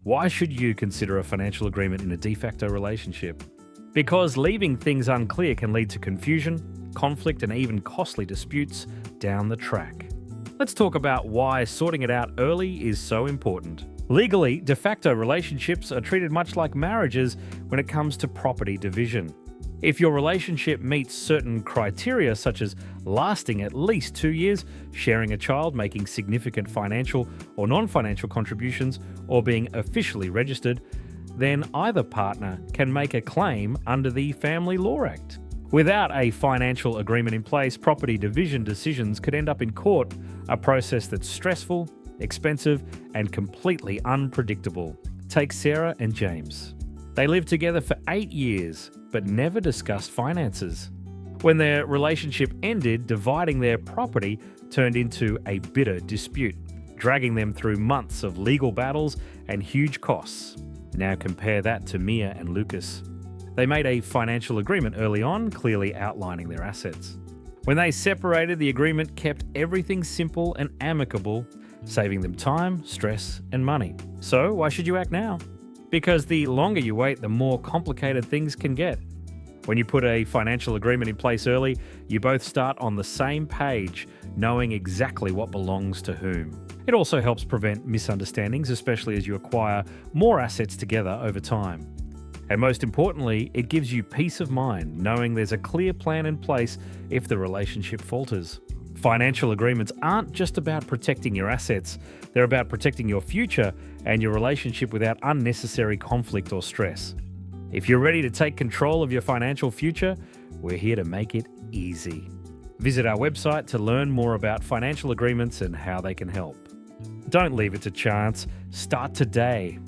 Why should you consider a financial agreement in a de facto relationship? Because leaving things unclear can lead to confusion, conflict, and even costly disputes down the track. Let's talk about why sorting it out early is so important. Legally, de facto relationships are treated much like marriages when it comes to property division. If your relationship meets certain criteria, such as lasting at least 2 years, sharing a child, making significant financial or non-financial contributions, or being officially registered, then either partner can make a claim under the Family Law Act. Without a financial agreement in place, property division decisions could end up in court, a process that's stressful, expensive, and completely unpredictable. Take Sarah and James. They lived together for 8 years, but never discussed finances. When their relationship ended, dividing their property turned into a bitter dispute, dragging them through months of legal battles and huge costs. Now compare that to Mia and Lucas. They made a financial agreement early on, clearly outlining their assets. When they separated, the agreement kept everything simple and amicable, saving them time, stress, and money. So why should you act now? Because the longer you wait, the more complicated things can get. When you put a financial agreement in place early, you both start on the same page, knowing exactly what belongs to whom. It also helps prevent misunderstandings, especially as you acquire more assets together over time. And most importantly, it gives you peace of mind, knowing there's a clear plan in place if the relationship falters. Financial agreements aren't just about protecting your assets, they're about protecting your future and your relationship without unnecessary conflict or stress. If you're ready to take control of your financial future, we're here to make it easy. Visit our website to learn more about financial agreements and how they can help. Don't leave it to chance. Start today.